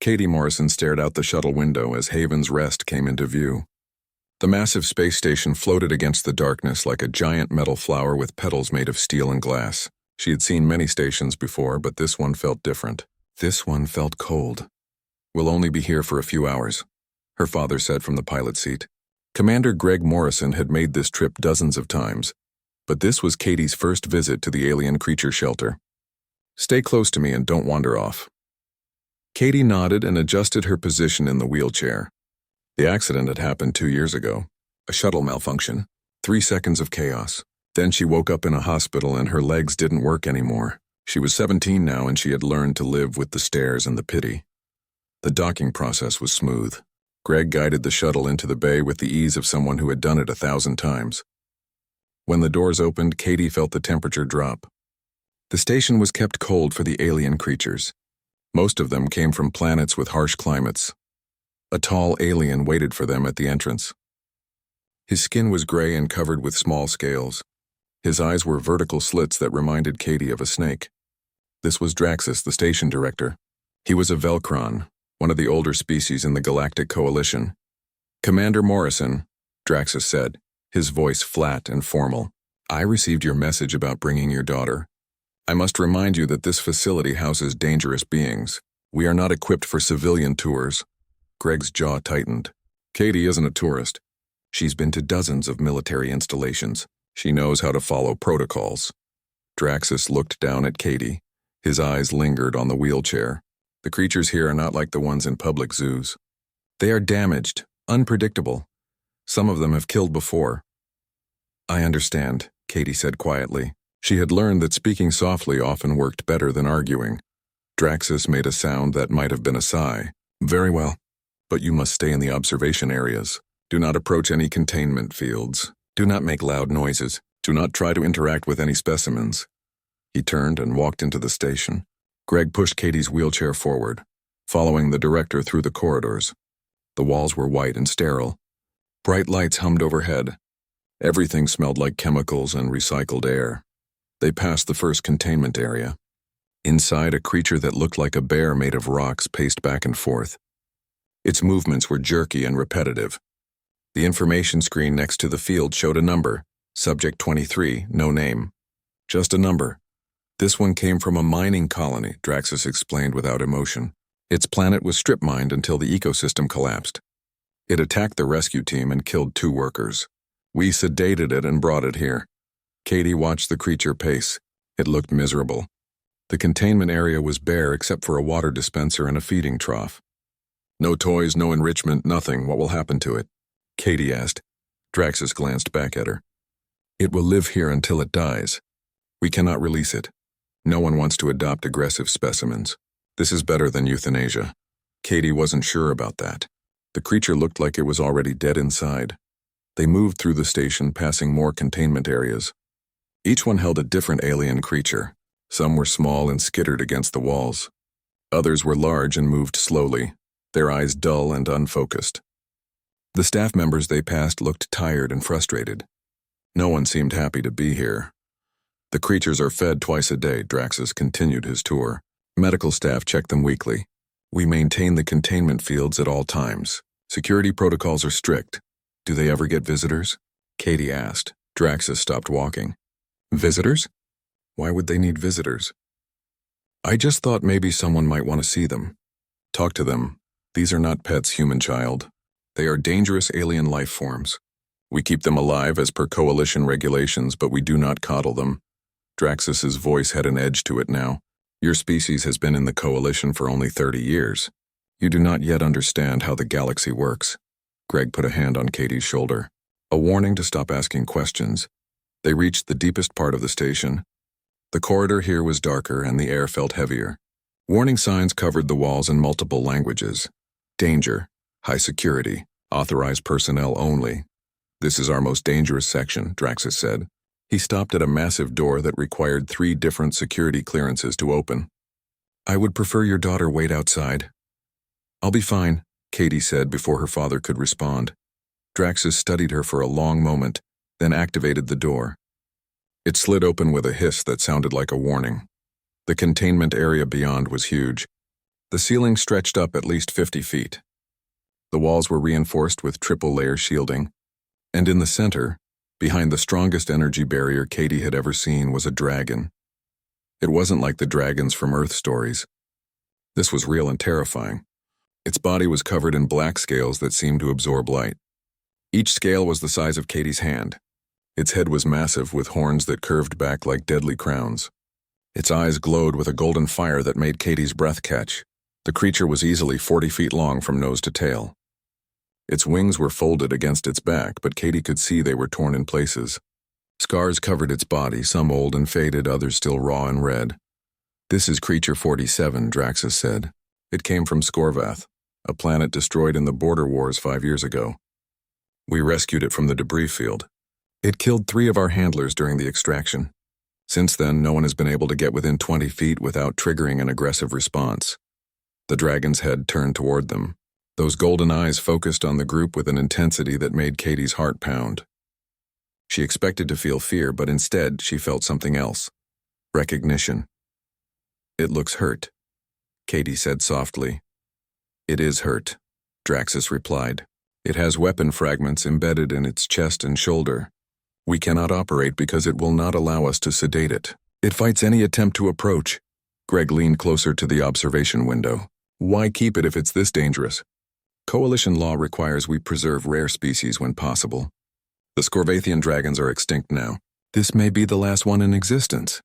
Katie Morrison stared out the shuttle window as Haven's Rest came into view. The massive space station floated against the darkness like a giant metal flower with petals made of steel and glass. She had seen many stations before, but this one felt different. This one felt cold. "We'll only be here for a few hours," her father said from the pilot seat. Commander Greg Morrison had made this trip dozens of times, but this was Katie's first visit to the alien creature shelter. "Stay close to me and don't wander off." Katie nodded and adjusted her position in the wheelchair. The accident had happened 2 years ago. A shuttle malfunction. 3 seconds of chaos. Then she woke up in a hospital and her legs didn't work anymore. She was 17 now and she had learned to live with the stares and the pity. The docking process was smooth. Greg guided the shuttle into the bay with the ease of someone who had done it 1,000 times. When the doors opened, Katie felt the temperature drop. The station was kept cold for the alien creatures. Most of them came from planets with harsh climates. A tall alien waited for them at the entrance. His skin was gray and covered with small scales. His eyes were vertical slits that reminded Katie of a snake. This was Draxus, the station director. He was a Velcron, one of the older species in the Galactic Coalition. "Commander Morrison," Draxus said, his voice flat and formal. "I received your message about bringing your daughter. I must remind you that this facility houses dangerous beings. We are not equipped for civilian tours." Greg's jaw tightened. Katie isn't a tourist. She's been to dozens of military installations. She knows how to follow protocols. Draxus looked down at Katie. His eyes lingered on the wheelchair. "The creatures here are not like the ones in public zoos. They are damaged, unpredictable. Some of them have killed before." "I understand," Katie said quietly. She had learned that speaking softly often worked better than arguing. Draxus made a sound that might have been a sigh. "Very well. But you must stay in the observation areas. Do not approach any containment fields. Do not make loud noises. Do not try to interact with any specimens." He turned and walked into the station. Greg pushed Katie's wheelchair forward, following the director through the corridors. The walls were white and sterile. Bright lights hummed overhead. Everything smelled like chemicals and recycled air. They passed the first containment area. Inside, a creature that looked like a bear made of rocks paced back and forth. Its movements were jerky and repetitive. The information screen next to the field showed a number, Subject 23, no name. Just a number. "This one came from a mining colony," Draxus explained without emotion. "Its planet was strip-mined until the ecosystem collapsed. It attacked the rescue team and killed 2 workers. We sedated it and brought it here." Katie watched the creature pace. It looked miserable. The containment area was bare except for a water dispenser and a feeding trough. "No toys, no enrichment, nothing. What will happen to it?" Katie asked. Draxus glanced back at her. "It will live here until it dies. We cannot release it. No one wants to adopt aggressive specimens. This is better than euthanasia." Katie wasn't sure about that. The creature looked like it was already dead inside. They moved through the station, passing more containment areas. Each one held a different alien creature. Some were small and skittered against the walls. Others were large and moved slowly, their eyes dull and unfocused. The staff members they passed looked tired and frustrated. No one seemed happy to be here. "The creatures are fed twice a day," Draxus continued his tour. "Medical staff check them weekly. We maintain the containment fields at all times. Security protocols are strict." "Do they ever get visitors?" Katie asked. Draxus stopped walking. "Visitors? Why would they need visitors?" "I just thought maybe someone might want to see them. Talk to them. These are not pets, human child. They are dangerous alien life forms. We keep them alive as per Coalition regulations, but we do not coddle them." Draxus's voice had an edge to it now. "Your species has been in the Coalition for only 30 years. You do not yet understand how the galaxy works." Greg put a hand on Katie's shoulder. A warning to stop asking questions. They reached the deepest part of the station. The corridor here was darker and the air felt heavier. Warning signs covered the walls in multiple languages. "Danger. High security. Authorized personnel only. This is our most dangerous section," Draxus said. He stopped at a massive door that required 3 different security clearances to open. "I would prefer your daughter wait outside." "I'll be fine," Katie said before her father could respond. Draxus studied her for a long moment, then activated the door. It slid open with a hiss that sounded like a warning. The containment area beyond was huge. The ceiling stretched up at least 50 feet. The walls were reinforced with triple-layer shielding, and in the center, behind the strongest energy barrier Katie had ever seen, was a dragon. It wasn't like the dragons from Earth stories. This was real and terrifying. Its body was covered in black scales that seemed to absorb light. Each scale was the size of Katie's hand. Its head was massive, with horns that curved back like deadly crowns. Its eyes glowed with a golden fire that made Katie's breath catch. The creature was easily 40 feet long from nose to tail. Its wings were folded against its back, but Katie could see they were torn in places. Scars covered its body, some old and faded, others still raw and red. "This is Creature 47, Draxus said. "It came from Scorvath, a planet destroyed in the Border Wars 5 years ago. We rescued it from the debris field. It killed 3 of our handlers during the extraction. Since then, no one has been able to get within 20 feet without triggering an aggressive response." The dragon's head turned toward them. Those golden eyes focused on the group with an intensity that made Katie's heart pound. She expected to feel fear, but instead she felt something else. Recognition. "It looks hurt," Katie said softly. "It is hurt," Draxus replied. "It has weapon fragments embedded in its chest and shoulder. We cannot operate because it will not allow us to sedate it. It fights any attempt to approach." Greg leaned closer to the observation window. "Why keep it if it's this dangerous?" "Coalition law requires we preserve rare species when possible. The Scorvathian dragons are extinct now. This may be the last one in existence."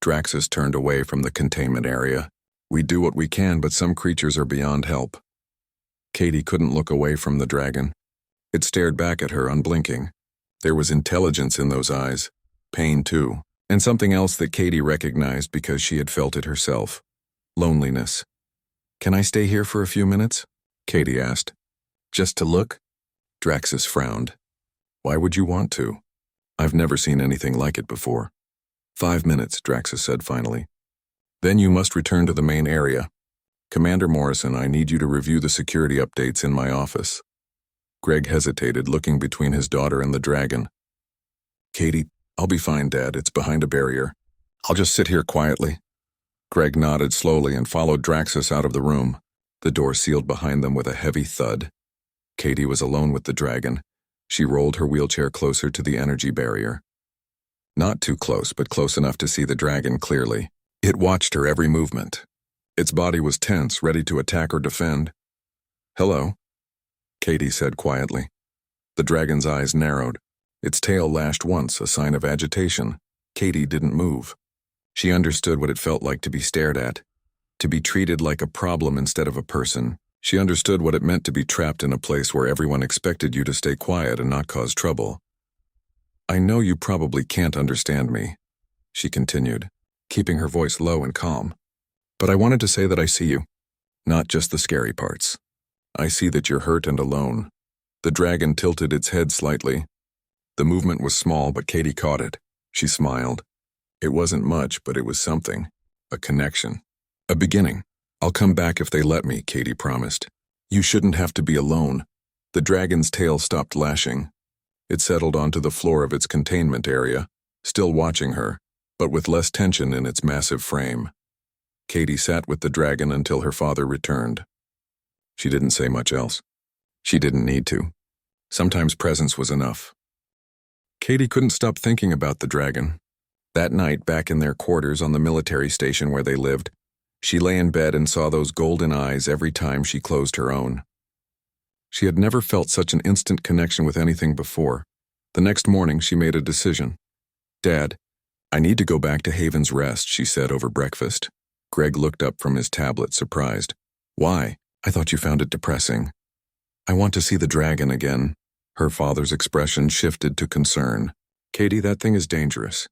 Draxus turned away from the containment area. "We do what we can, but some creatures are beyond help." Katie couldn't look away from the dragon. It stared back at her, unblinking. There was intelligence in those eyes, pain too, and something else that Katie recognized because she had felt it herself. Loneliness. "Can I stay here for a few minutes?" Katie asked. "Just to look?" Draxus frowned. "Why would you want to? I've never seen anything like it before." 5 minutes, Draxus said finally. "Then you must return to the main area. Commander Morrison, I need you to review the security updates in my office." Greg hesitated, looking between his daughter and the dragon. "Katie, I'll be fine, Dad. It's behind a barrier. I'll just sit here quietly." Greg nodded slowly and followed Draxus out of the room. The door sealed behind them with a heavy thud. Katie was alone with the dragon. She rolled her wheelchair closer to the energy barrier. Not too close, but close enough to see the dragon clearly. It watched her every movement. Its body was tense, ready to attack or defend. "Hello," Katie said quietly. The dragon's eyes narrowed. Its tail lashed once, a sign of agitation. Katie didn't move. She understood what it felt like to be stared at, to be treated like a problem instead of a person. She understood what it meant to be trapped in a place where everyone expected you to stay quiet and not cause trouble. "I know you probably can't understand me," she continued, keeping her voice low and calm. "But I wanted to say that I see you. Not just the scary parts. I see that you're hurt and alone." The dragon tilted its head slightly. The movement was small, but Katie caught it. She smiled. It wasn't much, but it was something. A connection. A beginning. "I'll come back if they let me," Katie promised. "You shouldn't have to be alone." The dragon's tail stopped lashing. It settled onto the floor of its containment area, still watching her, but with less tension in its massive frame. Katie sat with the dragon until her father returned. She didn't say much else. She didn't need to. Sometimes presence was enough. Katie couldn't stop thinking about the dragon. That night, back in their quarters on the military station where they lived, she lay in bed and saw those golden eyes every time she closed her own. She had never felt such an instant connection with anything before. The next morning, she made a decision. "Dad, I need to go back to Haven's Rest," she said over breakfast. Greg looked up from his tablet, surprised. "Why? I thought you found it depressing." "I want to see the dragon again." Her father's expression shifted to concern. "Katie, that thing is dangerous."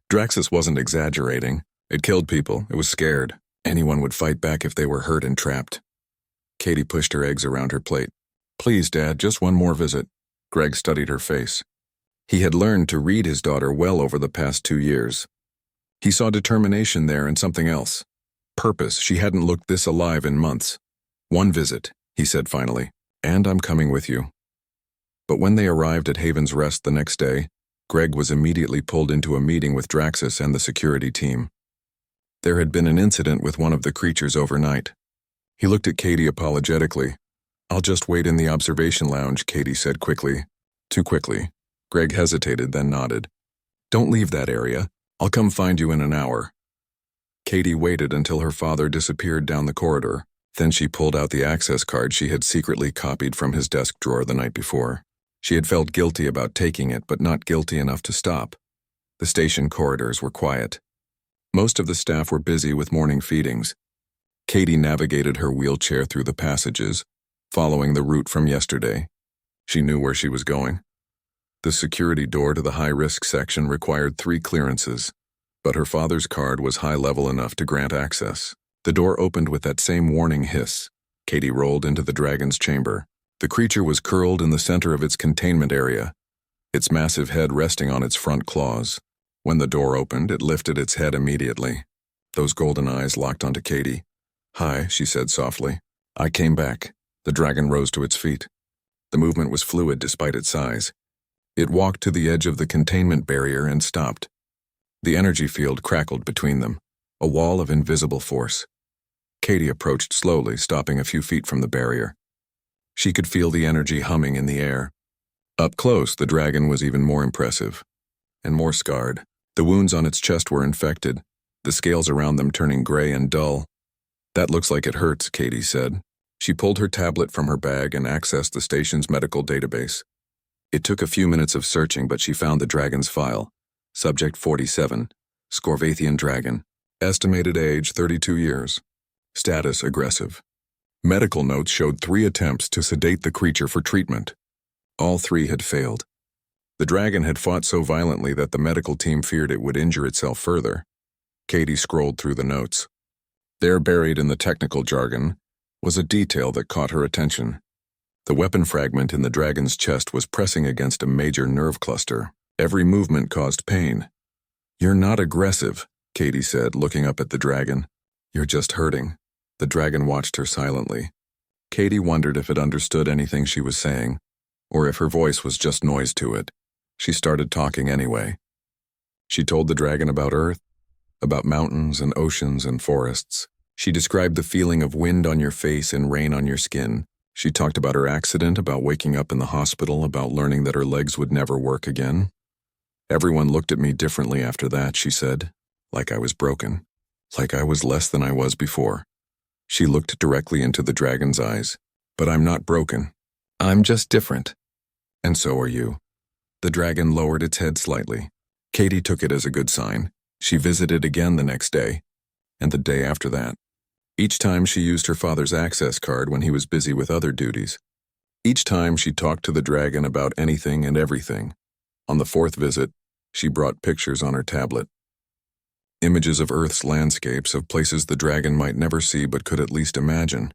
Draxus wasn't exaggerating. It killed people. It was scared. Anyone would fight back if they were hurt and trapped. Katie pushed her eggs around her plate. "Please, Dad, just one more visit." Greg studied her face. He had learned to read his daughter well over the past 2 years. He saw determination there and something else. Purpose. She hadn't looked this alive in months. "One visit," he said finally, "and I'm coming with you." But when they arrived at Haven's Rest the next day, Greg was immediately pulled into a meeting with Draxus and the security team. There had been an incident with one of the creatures overnight. He looked at Katie apologetically. "I'll just wait in the observation lounge," Katie said quickly. Too quickly. Greg hesitated, then nodded. "Don't leave that area. I'll come find you in an hour." Katie waited until her father disappeared down the corridor. Then she pulled out the access card she had secretly copied from his desk drawer the night before. She had felt guilty about taking it, but not guilty enough to stop. The station corridors were quiet. Most of the staff were busy with morning feedings. Katie navigated her wheelchair through the passages, following the route from yesterday. She knew where she was going. The security door to the high-risk section required 3 clearances, but her father's card was high-level enough to grant access. The door opened with that same warning hiss. Katie rolled into the dragon's chamber. The creature was curled in the center of its containment area, its massive head resting on its front claws. When the door opened, it lifted its head immediately. Those golden eyes locked onto Katie. "Hi," she said softly. "I came back." The dragon rose to its feet. The movement was fluid despite its size. It walked to the edge of the containment barrier and stopped. The energy field crackled between them, a wall of invisible force. Katie approached slowly, stopping a few feet from the barrier. She could feel the energy humming in the air. Up close, the dragon was even more impressive, and more scarred. The wounds on its chest were infected, the scales around them turning gray and dull. "That looks like it hurts," Katie said. She pulled her tablet from her bag and accessed the station's medical database. It took a few minutes of searching, but she found the dragon's file. Subject 47, Scorvathian dragon. Estimated age 32 years. Status aggressive. Medical notes showed 3 attempts to sedate the creature for treatment. All 3 had failed. The dragon had fought so violently that the medical team feared it would injure itself further. Katie scrolled through the notes. There, buried in the technical jargon, was a detail that caught her attention. The weapon fragment in the dragon's chest was pressing against a major nerve cluster. Every movement caused pain. "You're not aggressive," Katie said, looking up at the dragon. "You're just hurting." The dragon watched her silently. Katie wondered if it understood anything she was saying, or if her voice was just noise to it. She started talking anyway. She told the dragon about Earth, about mountains and oceans and forests. She described the feeling of wind on your face and rain on your skin. She talked about her accident, about waking up in the hospital, about learning that her legs would never work again. "Everyone looked at me differently after that," she said, "like I was broken, like I was less than I was before." She looked directly into the dragon's eyes. "But I'm not broken. I'm just different. And so are you." The dragon lowered its head slightly. Katie took it as a good sign. She visited again the next day, and the day after that. Each time she used her father's access card when he was busy with other duties. Each time she talked to the dragon about anything and everything. On the 4th visit, she brought pictures on her tablet. Images of Earth's landscapes, of places the dragon might never see but could at least imagine.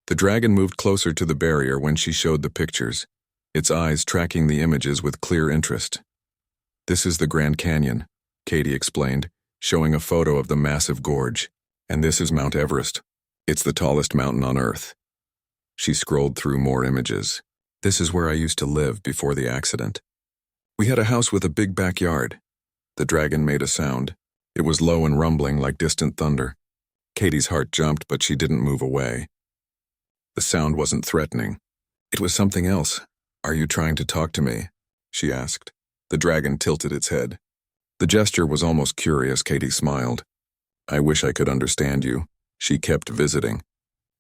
The dragon moved closer to the barrier when she showed the pictures, its eyes tracking the images with clear interest. "This is the Grand Canyon," Katie explained, showing a photo of the massive gorge. "And this is Mount Everest. It's the tallest mountain on Earth." She scrolled through more images. "This is where I used to live before the accident. We had a house with a big backyard." The dragon made a sound. It was low and rumbling like distant thunder. Katie's heart jumped, but she didn't move away. The sound wasn't threatening. It was something else. "Are you trying to talk to me?" she asked. The dragon tilted its head. The gesture was almost curious. Katie smiled. "I wish I could understand you." She kept visiting.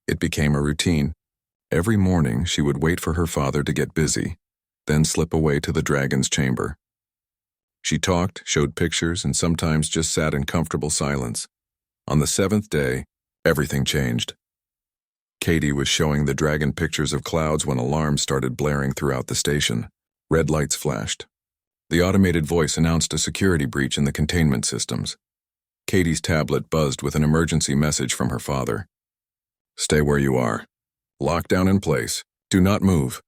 It became a routine. Every morning she would wait for her father to get busy, then slip away to the dragon's chamber. She talked, showed pictures, and sometimes just sat in comfortable silence. On the 7th day, everything changed. Katie was showing the dragon pictures of clouds when alarms started blaring throughout the station. Red lights flashed. The automated voice announced a security breach in the containment systems. Katie's tablet buzzed with an emergency message from her father. "Stay where you are. Lockdown in place. Do not move."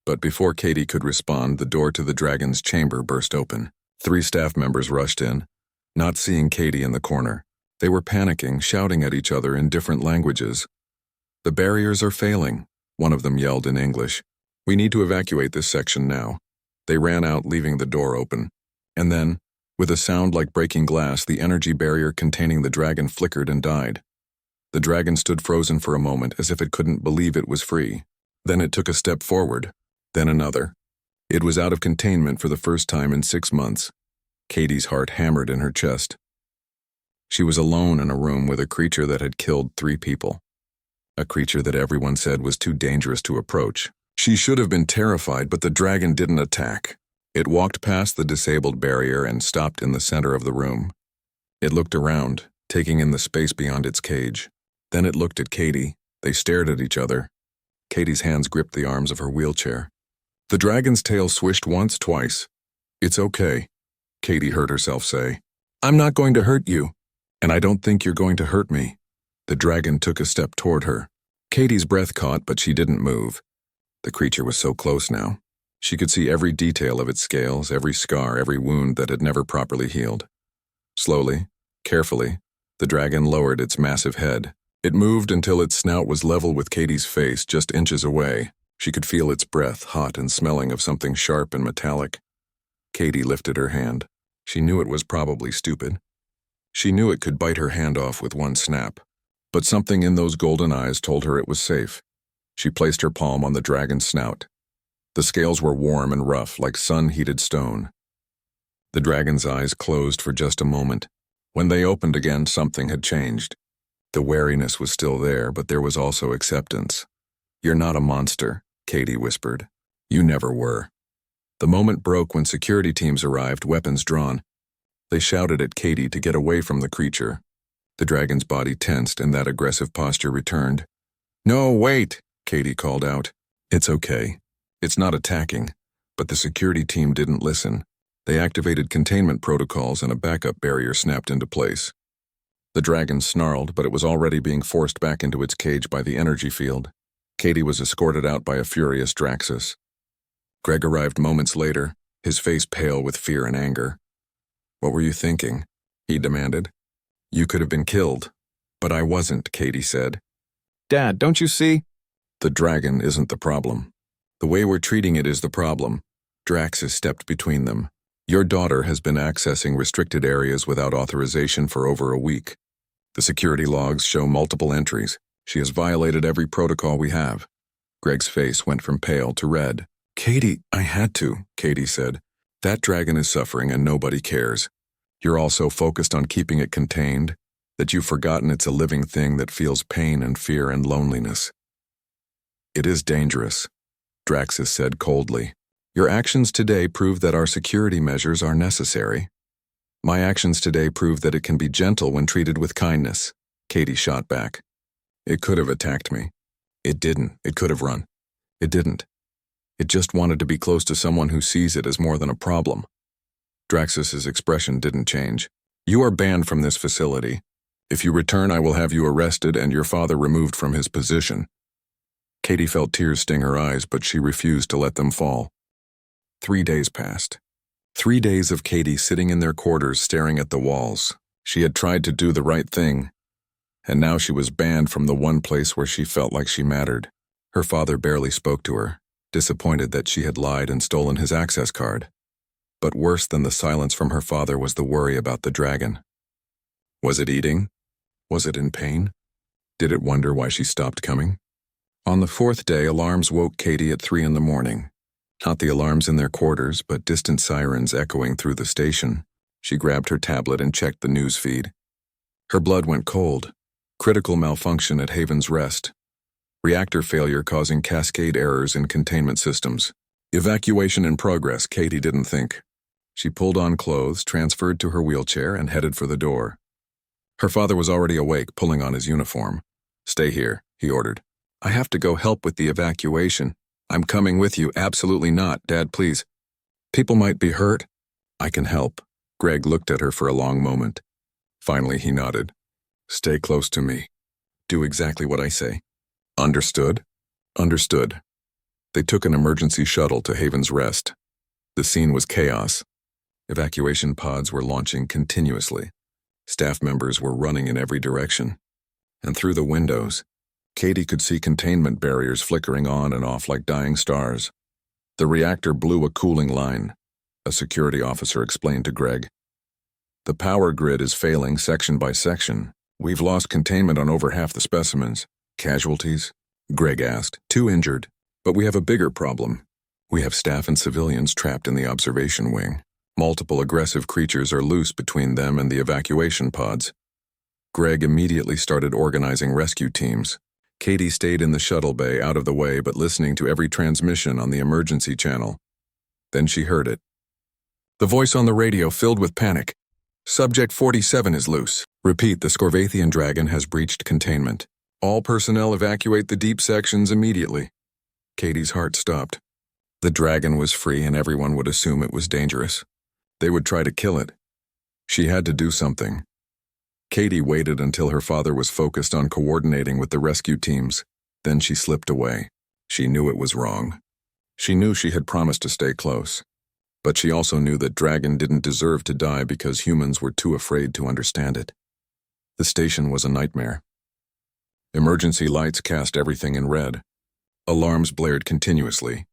But before Katie could respond, the door to the dragon's chamber burst open. 3 staff members rushed in, not seeing Katie in the corner. They were panicking, shouting at each other in different languages. "The barriers are failing," one of them yelled in English. "We need to evacuate this section now." They ran out, leaving the door open. And then, with a sound like breaking glass, the energy barrier containing the dragon flickered and died. The dragon stood frozen for a moment as if it couldn't believe it was free. Then it took a step forward, then another. It was out of containment for the first time in 6 months. Katie's heart hammered in her chest. She was alone in a room with a creature that had killed 3 people. A creature that everyone said was too dangerous to approach. She should have been terrified, but the dragon didn't attack. It walked past the disabled barrier and stopped in the center of the room. It looked around, taking in the space beyond its cage. Then it looked at Katie. They stared at each other. Katie's hands gripped the arms of her wheelchair. The dragon's tail swished once, twice. "It's okay," Katie heard herself say. "I'm not going to hurt you, and I don't think you're going to hurt me." The dragon took a step toward her. Katie's breath caught, but she didn't move. The creature was so close now. She could see every detail of its scales, every scar, every wound that had never properly healed. Slowly, carefully, the dragon lowered its massive head. It moved until its snout was level with Katie's face, just inches away. She could feel its breath, hot and smelling of something sharp and metallic. Katie lifted her hand. She knew it was probably stupid. She knew it could bite her hand off with one snap. But something in those golden eyes told her it was safe. She placed her palm on the dragon's snout. The scales were warm and rough, like sun-heated stone. The dragon's eyes closed for just a moment. When they opened again, something had changed. The wariness was still there, but there was also acceptance. "You're not a monster," Katie whispered. "You never were." The moment broke when security teams arrived, weapons drawn. They shouted at Katie to get away from the creature. The dragon's body tensed and that aggressive posture returned. "No, wait," Katie called out. "It's okay. It's not attacking." But the security team didn't listen. They activated containment protocols and a backup barrier snapped into place. The dragon snarled, but it was already being forced back into its cage by the energy field. Katie was escorted out by a furious Draxus. Greg arrived moments later, his face pale with fear and anger. "What were you thinking?" he demanded. "You could have been killed." "But I wasn't," Katie said. "Dad, don't you see?" "The dragon isn't the problem. The way we're treating it is the problem." Draxus stepped between them. "Your daughter has been accessing restricted areas without authorization for over a week. The security logs show multiple entries. She has violated every protocol we have." Greg's face went from pale to red. "Katie, I had to," Katie said. "That dragon is suffering and nobody cares. You're all so focused on keeping it contained that you've forgotten it's a living thing that feels pain and fear and loneliness." "It is dangerous," Draxus said coldly. "Your actions today prove that our security measures are necessary." "My actions today prove that it can be gentle when treated with kindness," Katie shot back. "It could have attacked me. It didn't. It could have run. It didn't. It just wanted to be close to someone who sees it as more than a problem." Draxus's expression didn't change. "You are banned from this facility. If you return, I will have you arrested and your father removed from his position." Katie felt tears sting her eyes, but she refused to let them fall. 3 days passed. 3 days of Katie sitting in their quarters staring at the walls. She had tried to do the right thing, and now she was banned from the one place where she felt like she mattered. Her father barely spoke to her, disappointed that she had lied and stolen his access card. But worse than the silence from her father was the worry about the dragon. Was it eating? Was it in pain? Did it wonder why she stopped coming? On the 4th day, alarms woke Katie at 3 in the morning. Not the alarms in their quarters, but distant sirens echoing through the station. She grabbed her tablet and checked the news feed. Her blood went cold. Critical malfunction at Haven's Rest. Reactor failure causing cascade errors in containment systems. Evacuation in progress, Katie didn't think. She pulled on clothes, transferred to her wheelchair, and headed for the door. Her father was already awake, pulling on his uniform. "Stay here," he ordered. "I have to go help with the evacuation." "I'm coming with you." "Absolutely not, Dad, please." "People might be hurt." "I can help." Greg looked at her for a long moment. Finally, he nodded. "Stay close to me. Do exactly what I say." "Understood?" "Understood." They took an emergency shuttle to Haven's Rest. The scene was chaos. Evacuation pods were launching continuously. Staff members were running in every direction. And through the windows, Katie could see containment barriers flickering on and off like dying stars. The reactor blew a cooling line, a security officer explained to Greg. "The power grid is failing section by section. We've lost containment on over half the specimens. Casualties? Greg asked. 2 injured. But we have a bigger problem. We have staff and civilians trapped in the observation wing. Multiple aggressive creatures are loose between them and the evacuation pods. Greg immediately started organizing rescue teams. Katie stayed in the shuttle bay out of the way but listening to every transmission on the emergency channel. Then she heard it. The voice on the radio filled with panic. Subject 47 is loose. Repeat, the Scorvathian dragon has breached containment. All personnel evacuate the deep sections immediately. Katie's heart stopped. The dragon was free and everyone would assume it was dangerous. They would try to kill it. She had to do something. Katie waited until her father was focused on coordinating with the rescue teams. Then she slipped away. She knew it was wrong. She knew she had promised to stay close. But she also knew that Dragon didn't deserve to die because humans were too afraid to understand it. The station was a nightmare. Emergency lights cast everything in red. Alarms blared continuously.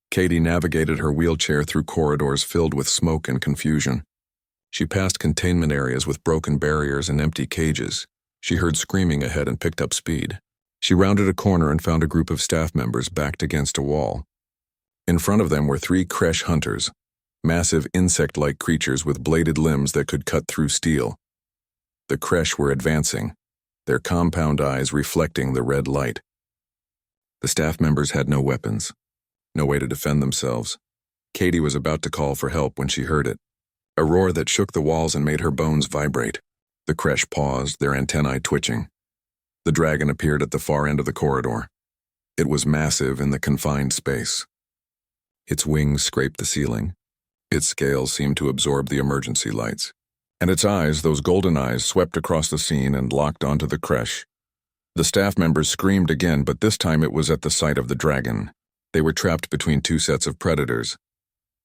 Katie navigated her wheelchair through corridors filled with smoke and confusion. She passed containment areas with broken barriers and empty cages. She heard screaming ahead and picked up speed. She rounded a corner and found a group of staff members backed against a wall. In front of them were 3 Kresh hunters, massive insect-like creatures with bladed limbs that could cut through steel. The Kresh were advancing, their compound eyes reflecting the red light. The staff members had no weapons, no way to defend themselves. Katie was about to call for help when she heard it. A roar that shook the walls and made her bones vibrate. The Kresh paused, their antennae twitching. The dragon appeared at the far end of the corridor. It was massive in the confined space. Its wings scraped the ceiling. Its scales seemed to absorb the emergency lights. And its eyes, those golden eyes, swept across the scene and locked onto the Kresh. The staff members screamed again, but this time it was at the sight of the dragon. They were trapped between 2 sets of predators.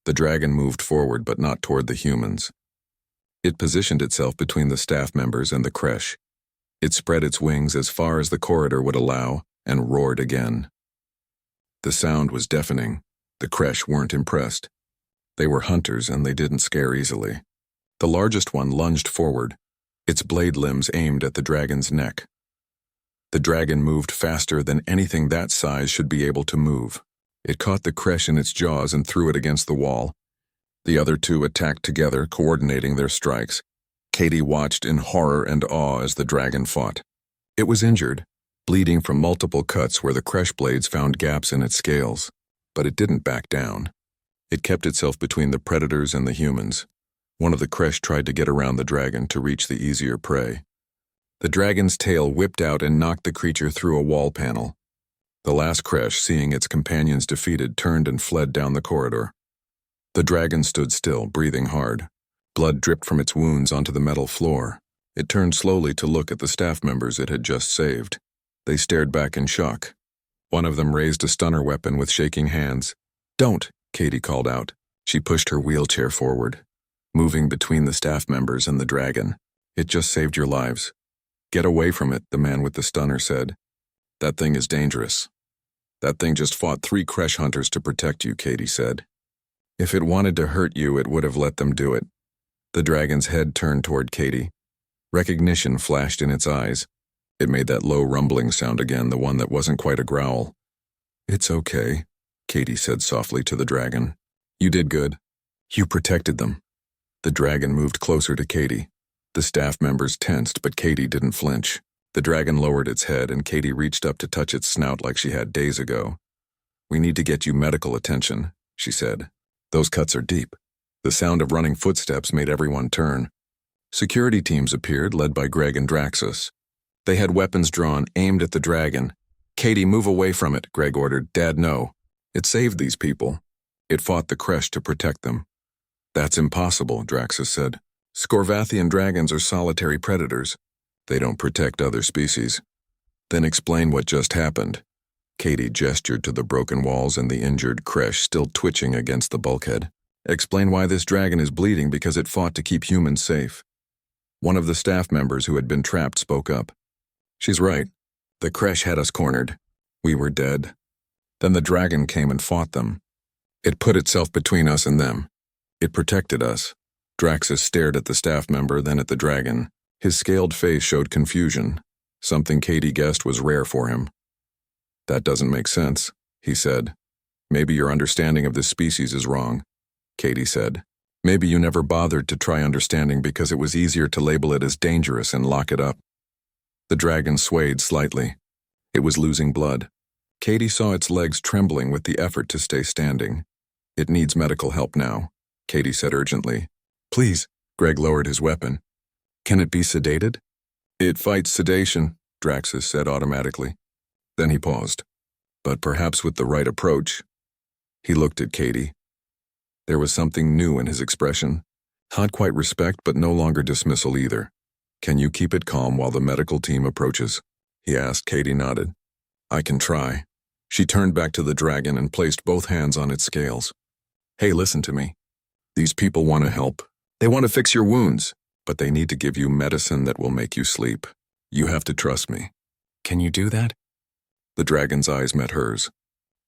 The dragon moved forward, but not toward the humans. It positioned itself between the staff members and the Kresh. It spread its wings as far as the corridor would allow and roared again. The sound was deafening. The Kresh weren't impressed. They were hunters and they didn't scare easily. The largest one lunged forward, its blade limbs aimed at the dragon's neck. The dragon moved faster than anything that size should be able to move. It caught the Kresh in its jaws and threw it against the wall. The other 2 attacked together, coordinating their strikes. Katie watched in horror and awe as the dragon fought. It was injured, bleeding from multiple cuts where the Kresh blades found gaps in its scales. But it didn't back down. It kept itself between the predators and the humans. One of the Kresh tried to get around the dragon to reach the easier prey. The dragon's tail whipped out and knocked the creature through a wall panel. The last Kresh, seeing its companions defeated, turned and fled down the corridor. The dragon stood still, breathing hard. Blood dripped from its wounds onto the metal floor. It turned slowly to look at the staff members it had just saved. They stared back in shock. One of them raised a stunner weapon with shaking hands. "Don't," Katie called out. She pushed her wheelchair forward, moving between the staff members and the dragon. "It just saved your lives." "Get away from it," the man with the stunner said. "That thing is dangerous." "That thing just fought 3 Kresh hunters to protect you," Katie said. "If it wanted to hurt you, it would have let them do it." The dragon's head turned toward Katie. Recognition flashed in its eyes. It made that low rumbling sound again, the one that wasn't quite a growl. "It's okay," Katie said softly to the dragon. "You did good. You protected them." The dragon moved closer to Katie. The staff members tensed, but Katie didn't flinch. The dragon lowered its head, and Katie reached up to touch its snout like she had days ago. "We need to get you medical attention," she said. "Those cuts are deep." The sound of running footsteps made everyone turn. Security teams appeared, led by Greg and Draxus. They had weapons drawn, aimed at the dragon. "Katie, move away from it," Greg ordered. "Dad, no. It saved these people. It fought the Kresh to protect them." "That's impossible," Draxus said. "Scorvathian dragons are solitary predators. They don't protect other species." "Then explain what just happened." Katie gestured to the broken walls and the injured Kresh still twitching against the bulkhead. "Explain why this dragon is bleeding because it fought to keep humans safe." One of the staff members who had been trapped spoke up. "She's right. The Kresh had us cornered. We were dead. Then the dragon came and fought them. It put itself between us and them. It protected us." Draxus stared at the staff member, then at the dragon. His scaled face showed confusion, something Katie guessed was rare for him. "That doesn't make sense," he said. "Maybe your understanding of this species is wrong," Katie said. "Maybe you never bothered to try understanding because it was easier to label it as dangerous and lock it up." The dragon swayed slightly. It was losing blood. Katie saw its legs trembling with the effort to stay standing. "It needs medical help now," Katie said urgently. "Please." Greg lowered his weapon. "Can it be sedated?" "It fights sedation," Draxus said automatically. Then he paused. "But perhaps with the right approach." He looked at Katie. There was something new in his expression. Not quite respect, but no longer dismissal either. "Can you keep it calm while the medical team approaches?" he asked. Katie nodded. "I can try." She turned back to the dragon and placed both hands on its scales. "Hey, listen to me. These people want to help. They want to fix your wounds, but they need to give you medicine that will make you sleep. You have to trust me." "Can you do that?" The dragon's eyes met hers.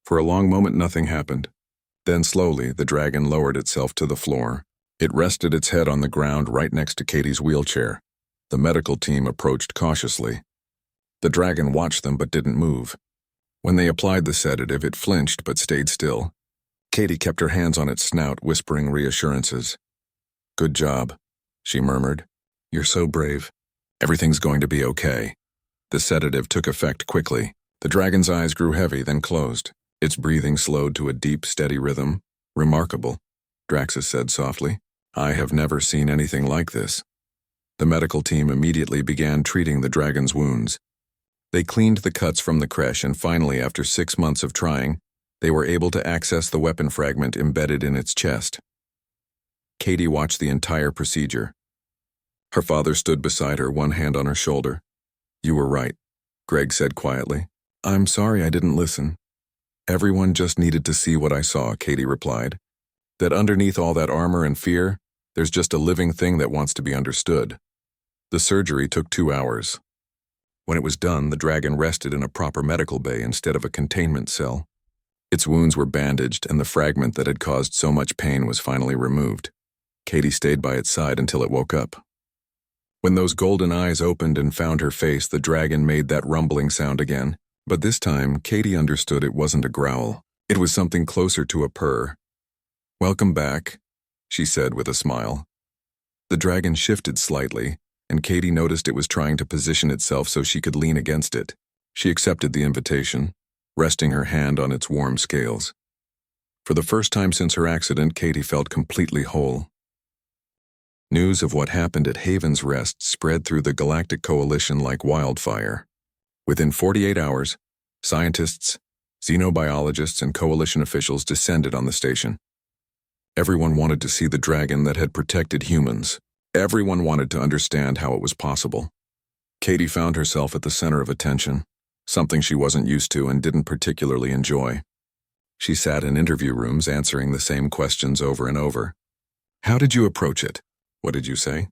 For a long moment nothing happened. Then slowly the dragon lowered itself to the floor. It rested its head on the ground right next to Katie's wheelchair. The medical team approached cautiously. The dragon watched them but didn't move. When they applied the sedative, it flinched but stayed still. Katie kept her hands on its snout, whispering reassurances. "Good job," she murmured. "You're so brave. Everything's going to be okay." The sedative took effect quickly. The dragon's eyes grew heavy, then closed. Its breathing slowed to a deep, steady rhythm. "Remarkable," Draxus said softly. "I have never seen anything like this." The medical team immediately began treating the dragon's wounds. They cleaned the cuts from the creche, and finally, after 6 months of trying, they were able to access the weapon fragment embedded in its chest. Katie watched the entire procedure. Her father stood beside her, one hand on her shoulder. "You were right," Greg said quietly. "I'm sorry I didn't listen." "Everyone just needed to see what I saw," Katie replied. "That underneath all that armor and fear, there's just a living thing that wants to be understood." The surgery took 2 hours. When it was done, the dragon rested in a proper medical bay instead of a containment cell. Its wounds were bandaged, and the fragment that had caused so much pain was finally removed. Katie stayed by its side until it woke up. When those golden eyes opened and found her face, the dragon made that rumbling sound again. But this time, Katie understood it wasn't a growl. It was something closer to a purr. "Welcome back," she said with a smile. The dragon shifted slightly, and Katie noticed it was trying to position itself so she could lean against it. She accepted the invitation, resting her hand on its warm scales. For the first time since her accident, Katie felt completely whole. News of what happened at Haven's Rest spread through the Galactic Coalition like wildfire. Within 48 hours, scientists, xenobiologists, and coalition officials descended on the station. Everyone wanted to see the dragon that had protected humans. Everyone wanted to understand how it was possible. Katie found herself at the center of attention, something she wasn't used to and didn't particularly enjoy. She sat in interview rooms answering the same questions over and over. "How did you approach it? What did you say?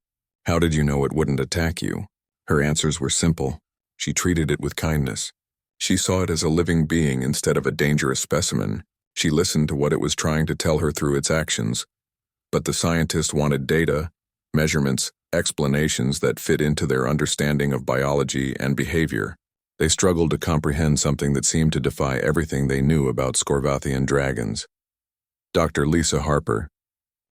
How did you know it wouldn't attack you?" Her answers were simple. She treated it with kindness. She saw it as a living being instead of a dangerous specimen. She listened to what it was trying to tell her through its actions. But the scientists wanted data, measurements, explanations that fit into their understanding of biology and behavior. They struggled to comprehend something that seemed to defy everything they knew about Scorvathian dragons. Dr. Lisa Harper,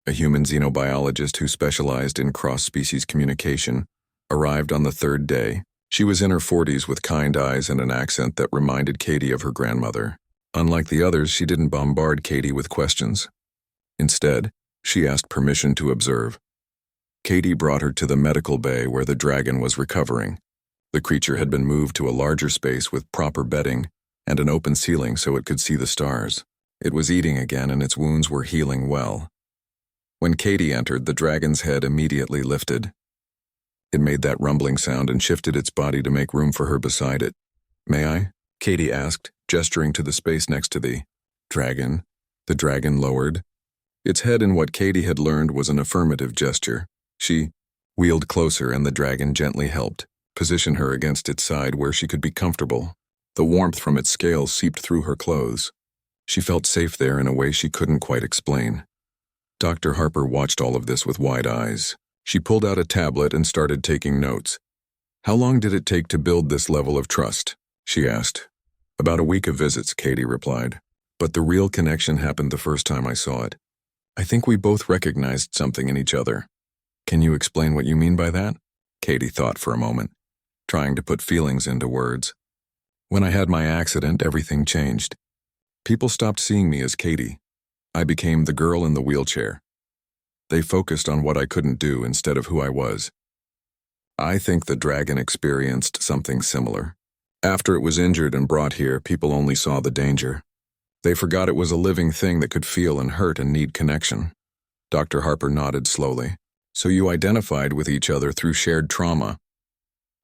a human xenobiologist who specialized in cross-species communication, arrived on the 3rd day. She was in her 40s with kind eyes and an accent that reminded Katie of her grandmother. Unlike the others, she didn't bombard Katie with questions. Instead, she asked permission to observe. Katie brought her to the medical bay where the dragon was recovering. The creature had been moved to a larger space with proper bedding and an open ceiling so it could see the stars. It was eating again and its wounds were healing well. When Katie entered, the dragon's head immediately lifted. It made that rumbling sound and shifted its body to make room for her beside it. "May I?" Katie asked, gesturing to the space next to the dragon. The dragon lowered. Its head in what Katie had learned was an affirmative gesture. She wheeled closer and the dragon gently helped position her against its side where she could be comfortable. The warmth from its scales seeped through her clothes. She felt safe there in a way she couldn't quite explain. Dr. Harper watched all of this with wide eyes. She pulled out a tablet and started taking notes. "How long did it take to build this level of trust?" she asked. "About a week of visits," Katie replied. "But the real connection happened the first time I saw it. I think we both recognized something in each other." "Can you explain what you mean by that?" Katie thought for a moment, trying to put feelings into words. "When I had my accident, everything changed. People stopped seeing me as Katie. I became the girl in the wheelchair. They focused on what I couldn't do instead of who I was. I think the dragon experienced something similar. After it was injured and brought here, people only saw the danger. They forgot it was a living thing that could feel and hurt and need connection." Dr. Harper nodded slowly. "So you identified with each other through shared trauma?"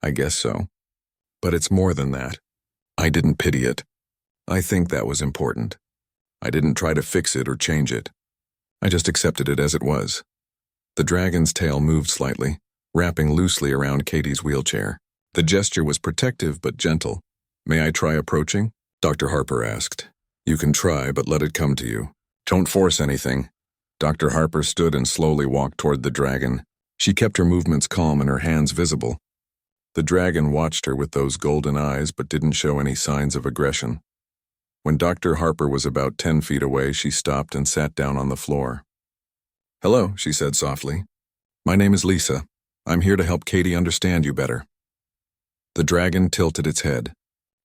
"I guess so. But it's more than that. I didn't pity it. I think that was important. I didn't try to fix it or change it. I just accepted it as it was." The dragon's tail moved slightly, wrapping loosely around Katie's wheelchair. The gesture was protective but gentle. "May I try approaching?" Dr. Harper asked. "You can try, but let it come to you. Don't force anything." Dr. Harper stood and slowly walked toward the dragon. She kept her movements calm and her hands visible. The dragon watched her with those golden eyes but didn't show any signs of aggression. When Dr. Harper was about 10 feet away, she stopped and sat down on the floor. "Hello," she said softly. "My name is Lisa. I'm here to help Katie understand you better." The dragon tilted its head.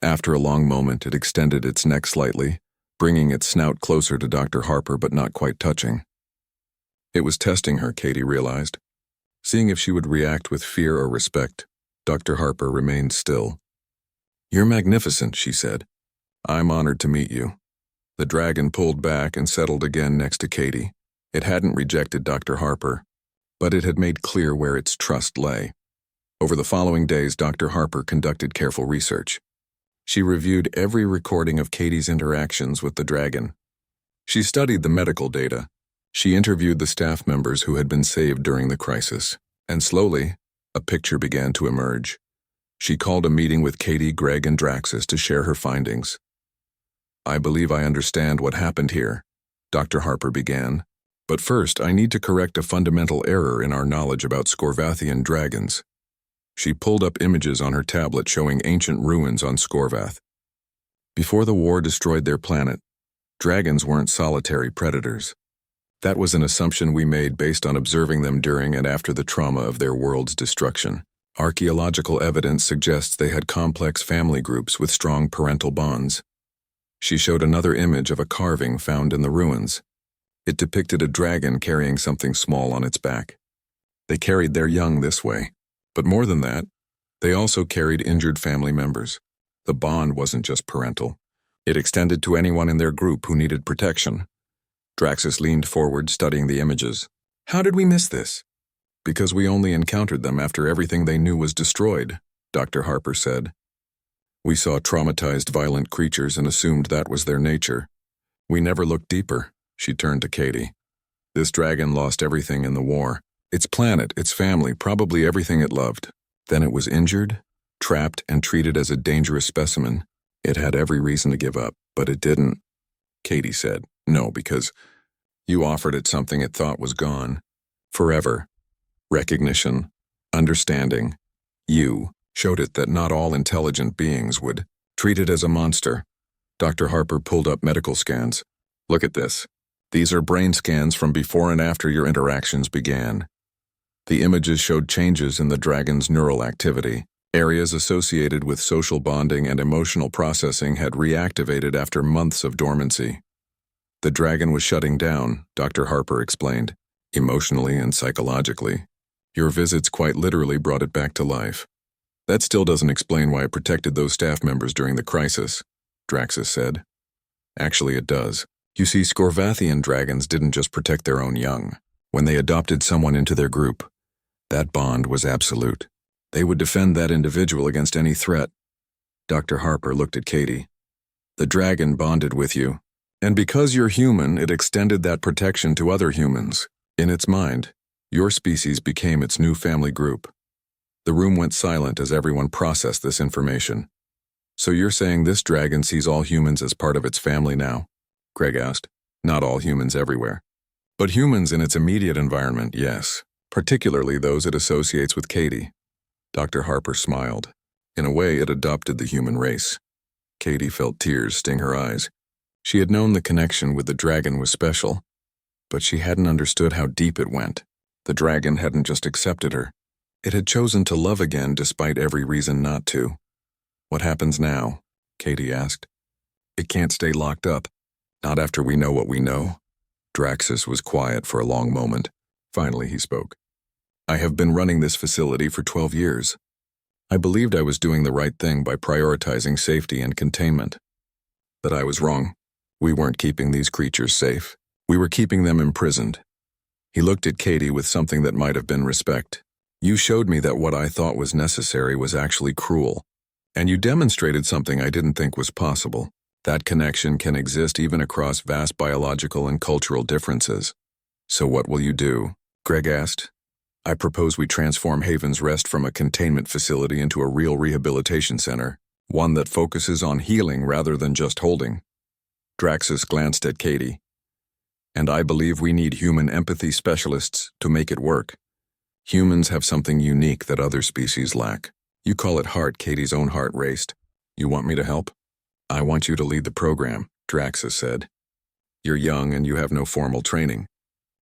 After a long moment, it extended its neck slightly, bringing its snout closer to Dr. Harper but not quite touching. It was testing her, Katie realized. Seeing if she would react with fear or respect, Dr. Harper remained still. "You're magnificent," she said. "I'm honored to meet you." The dragon pulled back and settled again next to Katie. It hadn't rejected Dr. Harper, but it had made clear where its trust lay. Over the following days, Dr. Harper conducted careful research. She reviewed every recording of Katie's interactions with the dragon. She studied the medical data. She interviewed the staff members who had been saved during the crisis. And slowly, a picture began to emerge. She called a meeting with Katie, Greg, and Draxus to share her findings. "I believe I understand what happened here," Dr. Harper began. "But first, I need to correct a fundamental error in our knowledge about Scorvathian dragons." She pulled up images on her tablet showing ancient ruins on Scorvath. Before the war destroyed their planet, dragons weren't solitary predators. That was an assumption we made based on observing them during and after the trauma of their world's destruction. Archaeological evidence suggests they had complex family groups with strong parental bonds. She showed another image of a carving found in the ruins. It depicted a dragon carrying something small on its back. They carried their young this way. But more than that, they also carried injured family members. The bond wasn't just parental. It extended to anyone in their group who needed protection. Draxus leaned forward, studying the images. "How did we miss this?" "Because we only encountered them after everything they knew was destroyed," Dr. Harper said. "We saw traumatized, violent creatures and assumed that was their nature. We never looked deeper." She turned to Katie. "This dragon lost everything in the war. Its planet, its family, probably everything it loved. Then it was injured, trapped, and treated as a dangerous specimen. It had every reason to give up, but it didn't." Katie said, "No, because you offered it something it thought was gone. Forever. Recognition, understanding. You showed it that not all intelligent beings would treat it as a monster." Dr. Harper pulled up medical scans. "Look at this. These are brain scans from before and after your interactions began." The images showed changes in the dragon's neural activity. Areas associated with social bonding and emotional processing had reactivated after months of dormancy. "The dragon was shutting down," Dr. Harper explained, "emotionally and psychologically. Your visits quite literally brought it back to life." "That still doesn't explain why it protected those staff members during the crisis," Draxus said. "Actually, it does. You see, Scorvathian dragons didn't just protect their own young. When they adopted someone into their group, that bond was absolute. They would defend that individual against any threat." Dr. Harper looked at Katie. "The dragon bonded with you, and because you're human, it extended that protection to other humans. In its mind, your species became its new family group." The room went silent as everyone processed this information. "So you're saying this dragon sees all humans as part of its family now?" Greg asked. "Not all humans everywhere. But humans in its immediate environment, yes. particularly those it associates with Katie. Dr. Harper smiled. In a way, it adopted the human race. Katie felt tears sting her eyes. She had known the connection with the dragon was special, but she hadn't understood how deep it went. The dragon hadn't just accepted her. It had chosen to love again despite every reason not to. What happens now? Katie asked. It can't stay locked up. Not after we know what we know. Draxus was quiet for a long moment. Finally, he spoke. I have been running this facility for 12 years. I believed I was doing the right thing by prioritizing safety and containment. But I was wrong. We weren't keeping these creatures safe. We were keeping them imprisoned. He looked at Katie with something that might have been respect. You showed me that what I thought was necessary was actually cruel. And you demonstrated something I didn't think was possible. That connection can exist even across vast biological and cultural differences. So what will you do? Greg asked. I propose we transform Haven's Rest from a containment facility into a real rehabilitation center, one that focuses on healing rather than just holding. Draxus glanced at Katie. And I believe we need human empathy specialists to make it work. Humans have something unique that other species lack. You call it heart, Katie's own heart raced. You want me to help? I want you to lead the program, Draxus said. You're young and you have no formal training,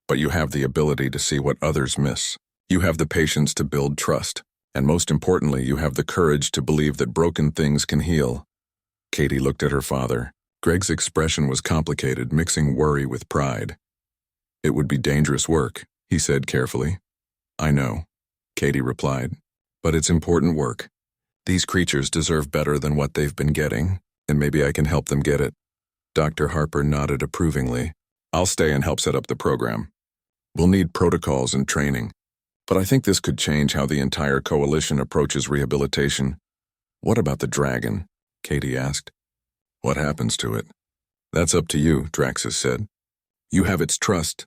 but you have the ability to see what others miss. You have the patience to build trust, and most importantly, you have the courage to believe that broken things can heal. Katie looked at her father. Greg's expression was complicated, mixing worry with pride. It would be dangerous work, he said carefully. I know, Katie replied, but it's important work. These creatures deserve better than what they've been getting, and maybe I can help them get it. Dr. Harper nodded approvingly. I'll stay and help set up the program. We'll need protocols and training, but I think this could change how the entire coalition approaches rehabilitation. What about the dragon? Katie asked. What happens to it? That's up to you, Draxus said. You have its trust.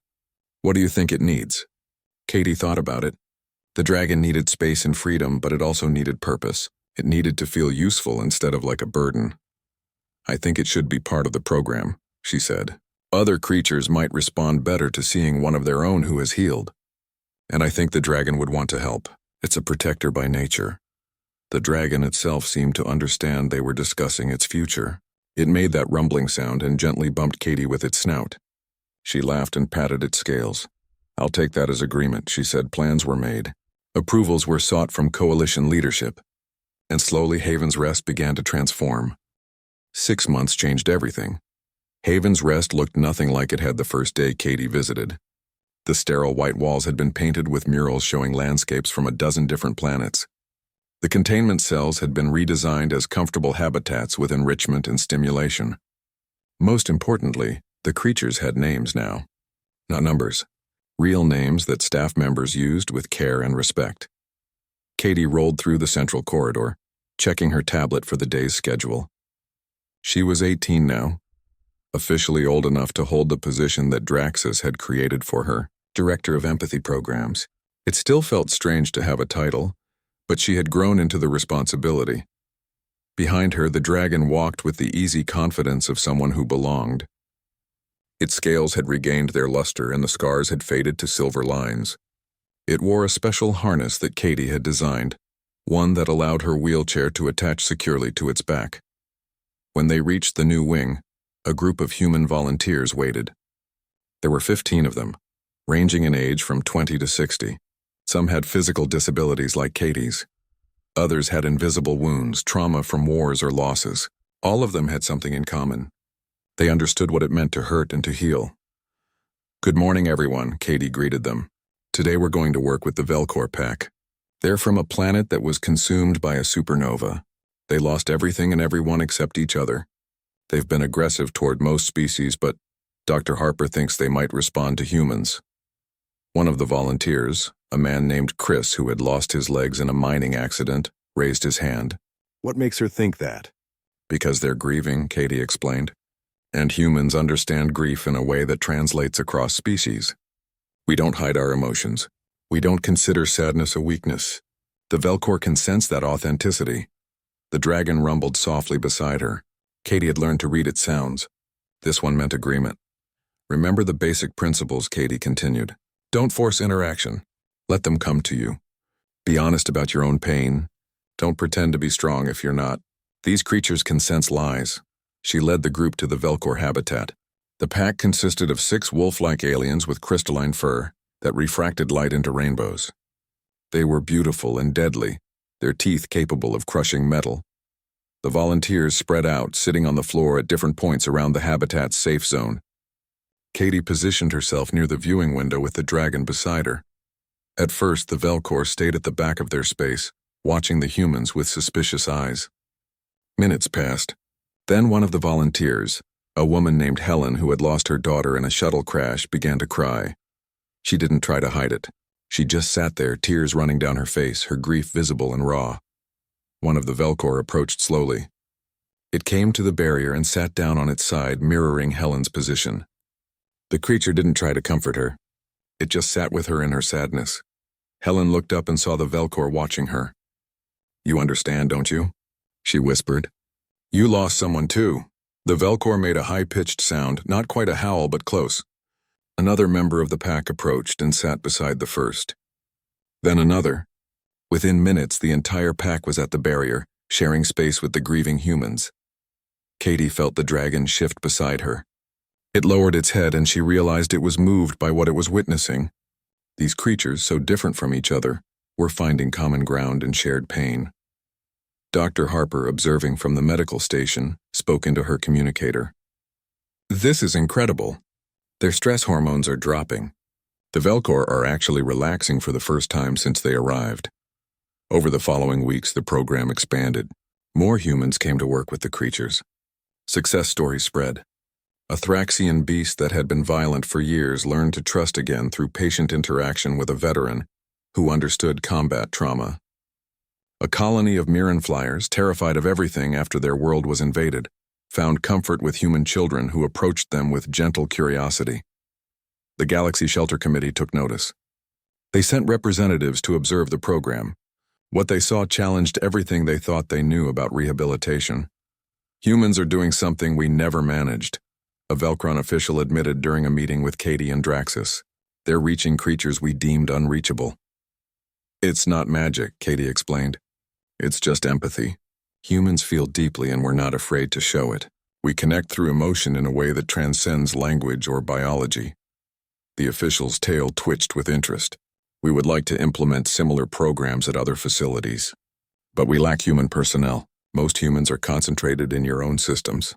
What do you think it needs? Katie thought about it. The dragon needed space and freedom, but it also needed purpose. It needed to feel useful instead of like a burden. I think it should be part of the program, she said. Other creatures might respond better to seeing one of their own who has healed. And I think the dragon would want to help. It's a protector by nature. The dragon itself seemed to understand they were discussing its future. It made that rumbling sound and gently bumped Katie with its snout. She laughed and patted its scales. I'll take that as agreement, she said. Plans were made. Approvals were sought from coalition leadership. And slowly Haven's Rest began to transform. 6 months changed everything. Haven's Rest looked nothing like it had the first day Katie visited. The sterile white walls had been painted with murals showing landscapes from a dozen different planets. The containment cells had been redesigned as comfortable habitats with enrichment and stimulation. Most importantly, the creatures had names now. Not numbers. Real names that staff members used with care and respect. Katie rolled through the central corridor, checking her tablet for the day's schedule. She was 18 now, officially old enough to hold the position that Draxus had created for her, Director of Empathy Programs. It still felt strange to have a title, but she had grown into the responsibility. Behind her, the dragon walked with the easy confidence of someone who belonged. Its scales had regained their luster and the scars had faded to silver lines. It wore a special harness that Katie had designed, one that allowed her wheelchair to attach securely to its back. When they reached the new wing, a group of human volunteers waited. There were 15 of them, ranging in age from 20 to 60. Some had physical disabilities like Katie's. Others had invisible wounds, trauma from wars or losses. All of them had something in common. They understood what it meant to hurt and to heal. Good morning, everyone, Katie greeted them. Today we're going to work with the Velcor Pack. They're from a planet that was consumed by a supernova. They lost everything and everyone except each other. They've been aggressive toward most species, but Dr. Harper thinks they might respond to humans. One of the volunteers, a man named Chris who had lost his legs in a mining accident, raised his hand. What makes her think that? Because they're grieving, Katie explained. And humans understand grief in a way that translates across species. We don't hide our emotions. We don't consider sadness a weakness. The Velcor can sense that authenticity. The dragon rumbled softly beside her. Katie had learned to read its sounds. This one meant agreement. Remember the basic principles, Katie continued. Don't force interaction. Let them come to you. Be honest about your own pain. Don't pretend to be strong if you're not. These creatures can sense lies. She led the group to the Velcor habitat. The pack consisted of 6 wolf-like aliens with crystalline fur that refracted light into rainbows. They were beautiful and deadly, their teeth capable of crushing metal. The volunteers spread out, sitting on the floor at different points around the habitat's safe zone. Katie positioned herself near the viewing window with the dragon beside her. At first, the Velcor stayed at the back of their space, watching the humans with suspicious eyes. Minutes passed. Then one of the volunteers, a woman named Helen who had lost her daughter in a shuttle crash, began to cry. She didn't try to hide it. She just sat there, tears running down her face, her grief visible and raw. One of the Velcor approached slowly. It came to the barrier and sat down on its side, mirroring Helen's position. The creature didn't try to comfort her. It just sat with her in her sadness. Helen looked up and saw the Velcor watching her. "You understand, don't you?" she whispered. "You lost someone too." The Velcor made a high-pitched sound, not quite a howl but close. Another member of the pack approached and sat beside the first. Then another. Within minutes, the entire pack was at the barrier, sharing space with the grieving humans. Katie felt the dragon shift beside her. It lowered its head and she realized it was moved by what it was witnessing. These creatures, so different from each other, were finding common ground and shared pain. Dr. Harper, observing from the medical station, spoke into her communicator. "This is incredible. Their stress hormones are dropping. The Velcor are actually relaxing for the first time since they arrived." Over the following weeks, the program expanded. More humans came to work with the creatures. Success stories spread. A Thraxian beast that had been violent for years learned to trust again through patient interaction with a veteran who understood combat trauma. A colony of Mirren flyers, terrified of everything after their world was invaded, found comfort with human children who approached them with gentle curiosity. The Galaxy Shelter Committee took notice. They sent representatives to observe the program. What they saw challenged everything they thought they knew about rehabilitation. "Humans are doing something we never managed," a Velcron official admitted during a meeting with Katie and Draxus. "They're reaching creatures we deemed unreachable." "It's not magic," Katie explained. "It's just empathy. Humans feel deeply and we're not afraid to show it. We connect through emotion in a way that transcends language or biology." The official's tail twitched with interest. "We would like to implement similar programs at other facilities. But we lack human personnel. Most humans are concentrated in your own systems."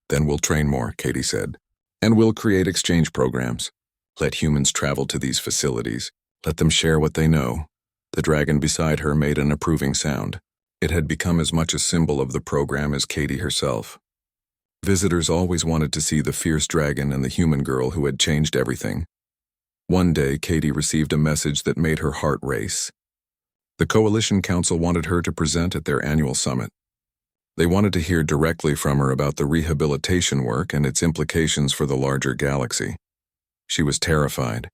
"Then we'll train more," Katie said. "And we'll create exchange programs. Let humans travel to these facilities. Let them share what they know." The dragon beside her made an approving sound. It had become as much a symbol of the program as Katie herself. Visitors always wanted to see the fierce dragon and the human girl who had changed everything. One day, Katie received a message that made her heart race. The Coalition Council wanted her to present at their annual summit. They wanted to hear directly from her about the rehabilitation work and its implications for the larger galaxy. She was terrified.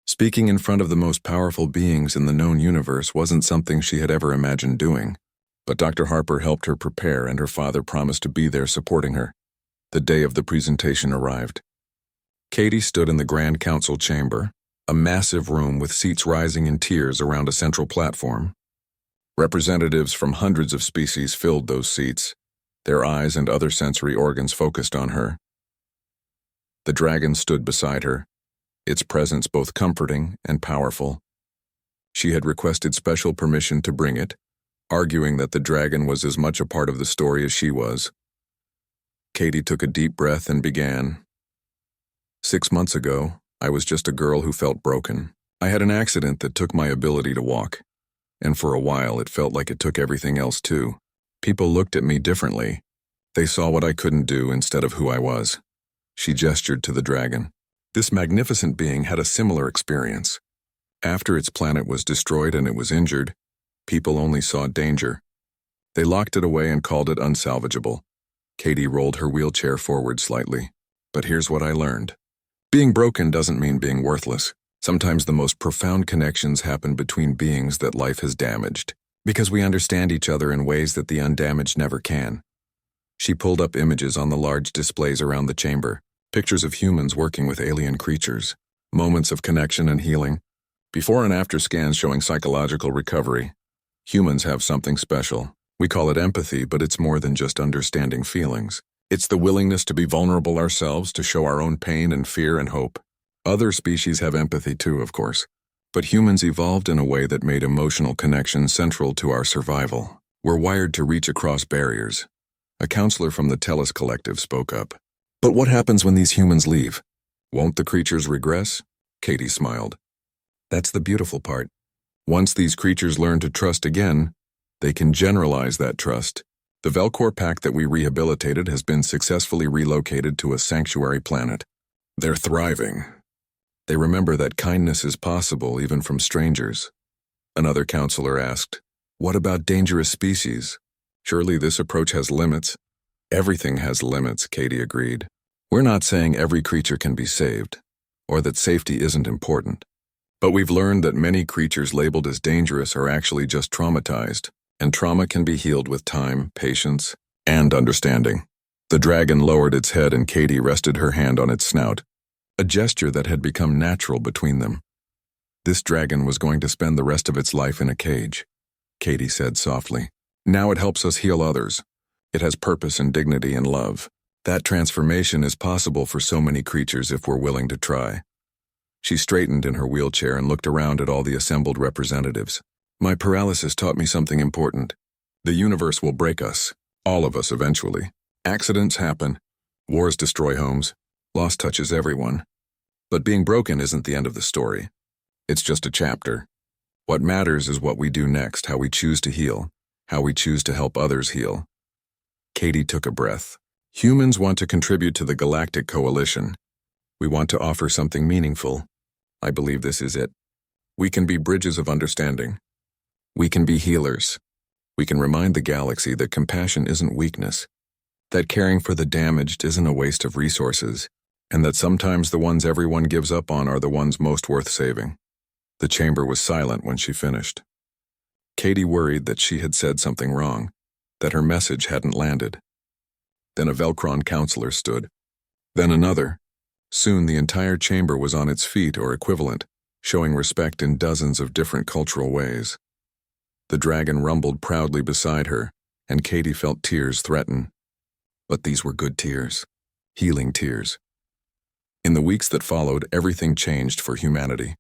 Speaking in front of the most powerful beings in the known universe wasn't something she had ever imagined doing. But Dr. Harper helped her prepare and her father promised to be there supporting her. The day of the presentation arrived. Katie stood in the Grand Council chamber, a massive room with seats rising in tiers around a central platform. Representatives from hundreds of species filled those seats, their eyes and other sensory organs focused on her. The dragon stood beside her, its presence both comforting and powerful. She had requested special permission to bring it, arguing that the dragon was as much a part of the story as she was. Katie took a deep breath and began. 6 months ago, I was just a girl who felt broken. I had an accident that took my ability to walk, and for a while it felt like it took everything else too. People looked at me differently. They saw what I couldn't do instead of who I was. She gestured to the dragon. This magnificent being had a similar experience. After its planet was destroyed and it was injured, people only saw danger. They locked it away and called it unsalvageable. Katie rolled her wheelchair forward slightly. But here's what I learned. Being broken doesn't mean being worthless. Sometimes the most profound connections happen between beings that life has damaged, because we understand each other in ways that the undamaged never can. She pulled up images on the large displays around the chamber, pictures of humans working with alien creatures, moments of connection and healing. Before and after scans showing psychological recovery. Humans have something special. We call it empathy, but it's more than just understanding feelings. It's the willingness to be vulnerable ourselves, to show our own pain and fear and hope. Other species have empathy too, of course. But humans evolved in a way that made emotional connection central to our survival. We're wired to reach across barriers. A counselor from the Tellus Collective spoke up. But what happens when these humans leave? Won't the creatures regress? Katie smiled. That's the beautiful part. Once these creatures learn to trust again, they can generalize that trust. The Velcor pack that we rehabilitated has been successfully relocated to a sanctuary planet. They're thriving. They remember that kindness is possible even from strangers. Another counselor asked, "What about dangerous species? Surely this approach has limits." Everything has limits, Katie agreed. We're not saying every creature can be saved, or that safety isn't important. But we've learned that many creatures labeled as dangerous are actually just traumatized, and trauma can be healed with time, patience, and understanding. The dragon lowered its head and Katie rested her hand on its snout, a gesture that had become natural between them. This dragon was going to spend the rest of its life in a cage, Katie said softly. Now it helps us heal others. It has purpose and dignity and love. That transformation is possible for so many creatures if we're willing to try. She straightened in her wheelchair and looked around at all the assembled representatives. My paralysis taught me something important. The universe will break us, all of us eventually. Accidents happen. Wars destroy homes. Loss touches everyone. But being broken isn't the end of the story. It's just a chapter. What matters is what we do next, how we choose to heal, how we choose to help others heal. Katie took a breath. Humans want to contribute to the Galactic Coalition. We want to offer something meaningful. I believe this is it. We can be bridges of understanding. We can be healers. We can remind the galaxy that compassion isn't weakness, that caring for the damaged isn't a waste of resources, and that sometimes the ones everyone gives up on are the ones most worth saving. The chamber was silent when she finished. Katie worried that she had said something wrong, that her message hadn't landed. Then a Velcron counselor stood. Then another. Soon the entire chamber was on its feet or equivalent, showing respect in dozens of different cultural ways. The dragon rumbled proudly beside her, and Katie felt tears threaten. But these were good tears, healing tears. In the weeks that followed, everything changed for humanity.